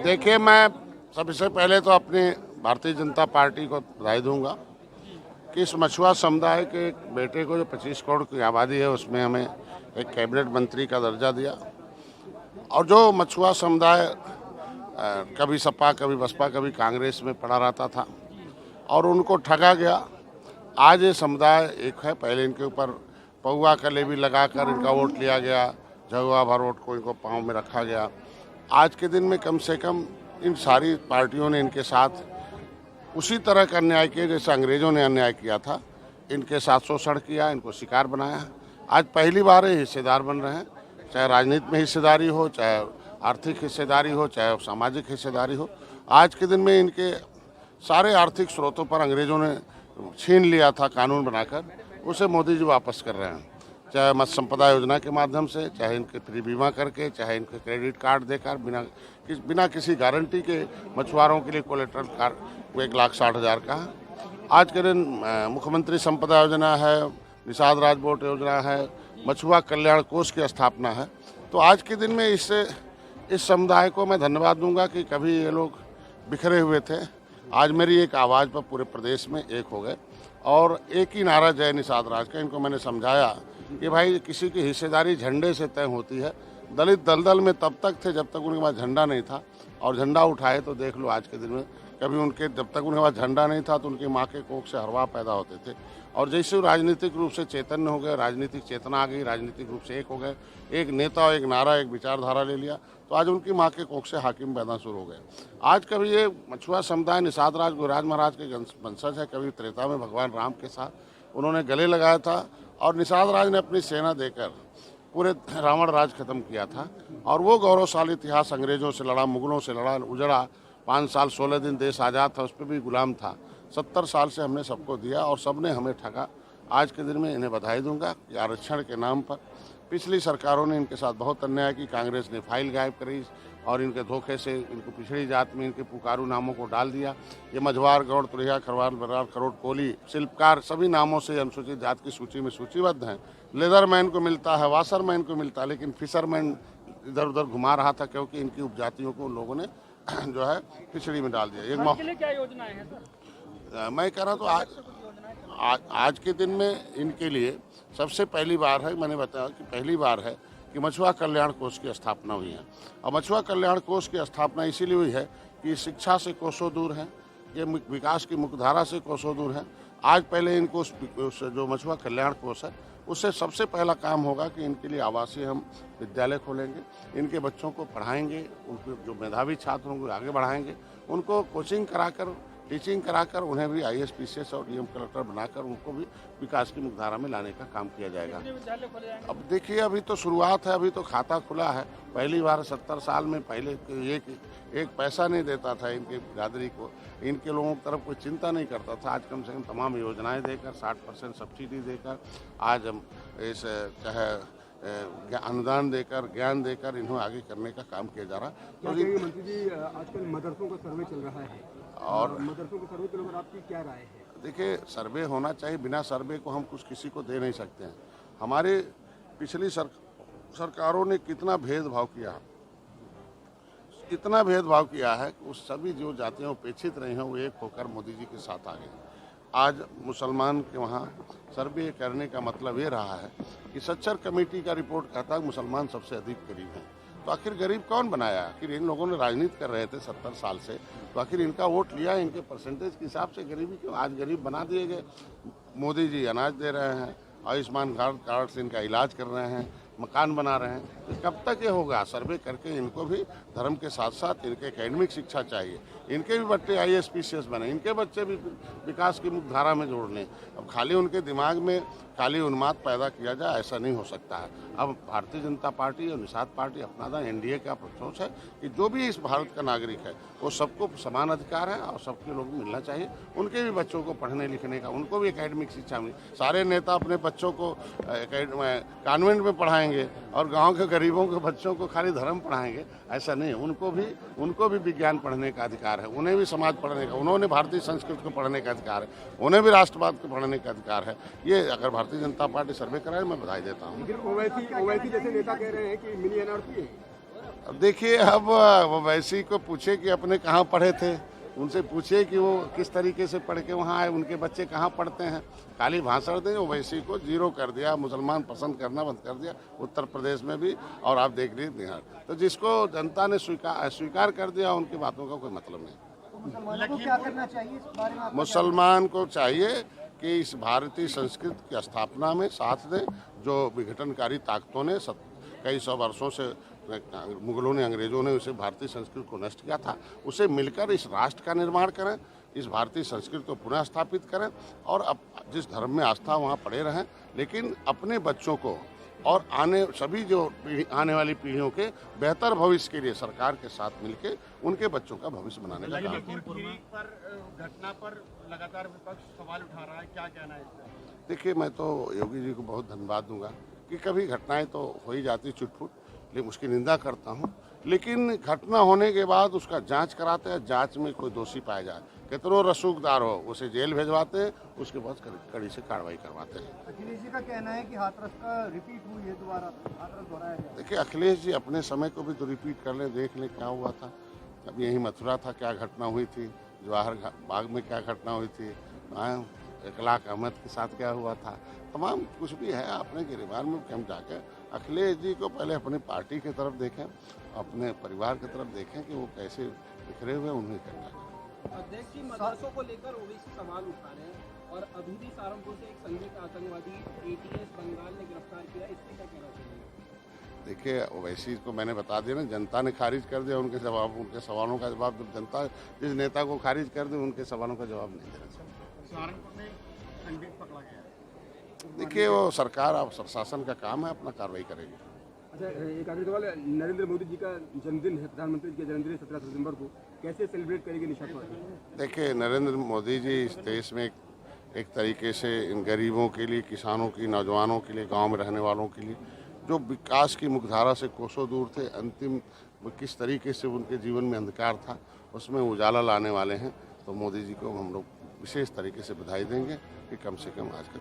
देखिए, मैं सबसे पहले तो अपनी भारतीय जनता पार्टी को बधाई दूंगा कि इस मछुआ समुदाय के एक बेटे को, जो 25 करोड़ की आबादी है, उसमें हमें एक कैबिनेट मंत्री का दर्जा दिया। और जो मछुआ समुदाय कभी सपा, कभी बसपा, कभी कांग्रेस में पड़ा रहता था और उनको ठगा गया, आज ये समुदाय एक है। पहले इनके ऊपर पौआ का लेवी लगाकर इनका वोट लिया गया, झगुआ भर वोट को इनको पाँव में रखा गया। आज के दिन में कम से कम इन सारी पार्टियों ने इनके साथ उसी तरह का अन्याय किया जैसे अंग्रेज़ों ने अन्याय किया था। इनके साथ शोषण किया, इनको शिकार बनाया। आज पहली बार ये हिस्सेदार बन रहे हैं, चाहे राजनीति में हिस्सेदारी हो, चाहे आर्थिक हिस्सेदारी हो, चाहे सामाजिक हिस्सेदारी हो। आज के दिन में इनके सारे आर्थिक स्रोतों पर अंग्रेज़ों ने छीन लिया था कानून बनाकर, उसे मोदी जी वापस कर रहे हैं। चाहे मत्स्य संपदा योजना के माध्यम से, चाहे इनके फ्री बीमा करके, चाहे इनके क्रेडिट कार्ड देकर, बिना किसी गारंटी के मछुआरों के लिए कोलेटरल कार्ड 1,60,000 का है। आज के दिन मुख्यमंत्री संपदा योजना है, निषाद राजबोट योजना है, मछुआ कल्याण कोष की स्थापना है। तो आज के दिन में इस समुदाय को मैं धन्यवाद दूंगा कि कभी ये लोग बिखरे हुए थे, आज मेरी एक आवाज़ पर पूरे प्रदेश में एक हो गए और एक ही नारा जय निषाद राज का। इनको मैंने समझाया कि भाई, किसी की हिस्सेदारी झंडे से तय होती है। दलित दलदल में तब तक थे जब तक उनके पास झंडा नहीं था, और झंडा उठाए तो देख लो आज के दिन में, कभी जब तक उनके पास झंडा नहीं था तो उनकी माँ के कोख से हरवा पैदा होते थे। और जैसे वो राजनीतिक रूप से चैतन्य हो गए, राजनीतिक चेतना आ गई, राजनीतिक रूप से एक हो गए, एक नेता, एक नारा, एक विचारधारा ले लिया, तो आज उनकी माँ के कोख से हाकिम पैदा शुरू हो गए। आज कभी ये मछुआ समुदाय निषाद राज गुरुराज महाराज के वंशज है। कभी त्रेता में भगवान राम के साथ उन्होंने गले लगाया था और निषाद राज ने अपनी सेना देकर पूरे रावण राज खत्म किया था। और वो गौरवशाली इतिहास अंग्रेज़ों से लड़ा, मुगलों से लड़ा, उजड़ा। 5 साल 16 दिन देश आज़ाद था, उस पर भी गुलाम था। 70 साल से हमने सबको दिया और सबने हमें ठगा। आज के दिन में इन्हें बधाई दूंगा कि आरक्षण के नाम पर पिछली सरकारों ने इनके साथ बहुत अन्याय की। कांग्रेस ने फाइल गायब करी और इनके धोखे से इनको पिछड़ी जात में इनके पुकारू नामों को डाल दिया। ये मझवार, गौड़, तुरैया, खरवार, बरार, खरोट, कोली, शिल्पकार सभी नामों से अनुसूचित जात की सूची में सूचीबद्ध हैं। लेदरमैन को मिलता है, वाशरमैन को मिलता है, लेकिन फिशरमैन इधर उधर घुमा रहा था क्योंकि इनकी उपजातियों को लोगों ने जो है पिछड़ी में डाल दिया। के लिए क्या योजनाएं हैं सर? मैं कह रहा तो आज के दिन में इनके लिए सबसे पहली बार है, मैंने बताया कि पहली बार है कि मछुआ कल्याण कोष की स्थापना हुई है। और मछुआ कल्याण कोष की स्थापना इसीलिए हुई है कि शिक्षा से कोसों दूर है, ये विकास की मुख्यधारा से कोसों दूर है। आज पहले इनको जो मछुआ कल्याण कोष है, उससे सबसे पहला काम होगा कि इनके लिए आवासीय हम विद्यालय खोलेंगे, इनके बच्चों को पढ़ाएंगे, उनके जो मेधावी छात्र होंगे आगे बढ़ाएंगे, उनको कोचिंग कराकर, टीचिंग कराकर उन्हें भी IAS, PCS और DM कलेक्टर बनाकर उनको भी विकास की मुख्यधारा में लाने का काम किया जाएगा। अब देखिए, अभी तो शुरुआत है, अभी तो खाता खुला है। पहली बार 70 साल में पहले एक पैसा नहीं देता था इनके बिरादरी को, इनके लोगों की तरफ कोई चिंता नहीं करता था। आज कम से कम तमाम योजनाएं देकर, 60% सब्सिडी देकर, आज हम इस चाहे अनुदान देकर, ज्ञान देकर इन्हें आगे करने का काम किया जा रहा है। तो मंत्री जी, आजकल मदरसों का सर्वे चल रहा है और मदरसों के सर्वे को लेकर आपकी क्या राय है? देखिए, सर्वे होना चाहिए, बिना सर्वे को हम कुछ किसी को दे नहीं सकते हैं। हमारे पिछली सरकारों ने कितना भेदभाव किया, इतना भेदभाव किया है कि उस सभी जो जातियाँ उपेक्षित रही हैं वो एक होकर मोदी जी के साथ आ गए। आज मुसलमान के वहाँ सर्वे करने का मतलब ये रहा है कि सच्चर कमेटी का रिपोर्ट कहता है मुसलमान सबसे अधिक गरीब हैं। तो आखिर गरीब कौन बनाया? आखिर इन लोगों ने राजनीति कर रहे थे 70 साल से, तो आखिर इनका वोट लिया, इनके परसेंटेज के हिसाब से गरीबी क्यों? आज गरीब बना दिए गए। मोदी जी अनाज दे रहे हैं, आयुष्मान कार्ड से इनका इलाज कर रहे हैं, मकान बना रहे हैं। तो कब तक ये होगा? सर्वे करके इनको भी धर्म के साथ साथ इनके एकेडमिक शिक्षा चाहिए, इनके भी बच्चे IAS, PCS बने, इनके बच्चे भी विकास की मुख्यधारा में जोड़ने। अब खाली उनके दिमाग में खाली उन्माद पैदा किया जाए, ऐसा नहीं हो सकता है। अब भारतीय जनता पार्टी और निषाद पार्टी अपना था, NDA का अप्रोच है कि जो भी इस भारत का नागरिक है वो सबको समान अधिकार है और सबके लोग मिलना चाहिए। उनके भी बच्चों को पढ़ने लिखने का, उनको भी एकेडमिक शिक्षा मिले। सारे नेता अपने बच्चों को कॉन्वेंट में पढ़ाएंगे और गांव के गरीबों के बच्चों को खाली धर्म पढ़ाएंगे, ऐसा नहीं। उनको भी विज्ञान पढ़ने का अधिकार है, उन्हें भी समाज पढ़ने का, उन्होंने भारतीय संस्कृति को पढ़ने का अधिकार है, उन्हें भी राष्ट्रवाद को पढ़ने का अधिकार है। ये अगर भारतीय जनता पार्टी सर्वे कराए, मैं बधाई देता हूँ। ओवैसी जैसे नेता कह रहे हैं कि मिनी NRC है। अब देखिए, अब वो वैसी को पूछे कि अपने कहाँ पढ़े थे, उनसे पूछिए कि वो किस तरीके से पढ़ के वहाँ आए, उनके बच्चे कहाँ पढ़ते हैं। खाली भाषण दें, ओवैसी को जीरो कर दिया, मुसलमान पसंद करना बंद कर दिया उत्तर प्रदेश में भी, और आप देख लीजिए बिहार। तो जिसको जनता ने स्वीकार कर दिया, उनकी बातों का कोई मतलब नहीं। मुसलमानों को क्या करना चाहिए इस बारे में? मुसलमान को चाहिए कि इस भारतीय संस्कृति की स्थापना में साथ दें। जो विघटनकारी ताकतों ने कई सौ वर्षों से, मुगलों ने, अंग्रेजों ने उसे भारतीय संस्कृति को नष्ट किया था, उसे मिलकर इस राष्ट्र का निर्माण करें, इस भारतीय संस्कृति को पुनः स्थापित करें, और अब जिस धर्म में आस्था वहाँ पड़े रहें, लेकिन अपने बच्चों को और आने वाली पीढ़ियों के बेहतर भविष्य के लिए सरकार के साथ मिलकर उनके बच्चों का भविष्य बनाने का काम। लखीमपुर पर घटना पर लगातार विपक्ष सवाल उठा रहा है, क्या कहना है इस पर? देखिए, मैं तो योगी जी को बहुत धन्यवाद दूंगा कि कभी घटनाएं तो हो ही जाती छुटपुट, लेकिन उसकी निंदा करता हूं, लेकिन घटना होने के बाद उसका जांच कराते हैं, जांच में कोई दोषी पाया जाए, कितनों रसूखदार हो उसे जेल भेजवाते हैं, उसके बाद कड़ी से कार्रवाई करवाते हैं। अखिलेश जी का कहना है कि हाथरस का रिपीट हुई है, दोबारा हाथरस दोहराया गया। देखिए, अखिलेश जी अपने समय को भी तो रिपीट कर लें, देख लें क्या हुआ था। अब यही मथुरा था, क्या घटना हुई थी, जवाहर बाग में क्या घटना हुई थी, इकलाक अहमद के साथ क्या हुआ था, तमाम कुछ भी है अपने गिरफ्तार में। हम जाकर अखिलेश जी को पहले अपनी पार्टी की तरफ देखें, अपने परिवार की तरफ देखें कि वो कैसे बिखरे हुए, उन्हें करना है। अध्यक्ष जी, मदरसों को लेकर ओवैसी सवाल उठा रहे हैं और अभी भी सहारनपुर से एक संदिग्ध आतंकवादी एटीएस बंगाल ने गिरफ्तार किया, इससे क्या कहना चाहिए? देखिए, ओवैसी को मैंने बता दिया ना, जनता ने खारिज कर दिया, उनके सवालों का जवाब जब जनता जिस नेता को खारिज कर दे, उनके सवालों का जवाब नहीं देना चाहिए। सहारनपुर में संदिग्ध पकड़ा गया है। देखिए, वो सरकार और प्रशासन का काम है, अपना कार्रवाई करेगी। अच्छा, एक आखिरी सवाल, नरेंद्र मोदी जी का जन्मदिन है, प्रधानमंत्री का जन्मदिन है 17 सितंबर को, कैसे सेलिब्रेट करेंगे निशाद पार्टी? देखिए, नरेंद्र मोदी जी इस देश में एक तरीके से इन गरीबों के लिए, किसानों की, नौजवानों के लिए, गांव में रहने वालों के लिए, जो विकास की मुख्यधारा से कोसों दूर थे, अंतिम किस तरीके से उनके जीवन में अंधकार था, उसमें उजाला लाने वाले हैं। तो मोदी जी को हम लोग विशेष तरीके से बधाई देंगे कि कम से कम आज का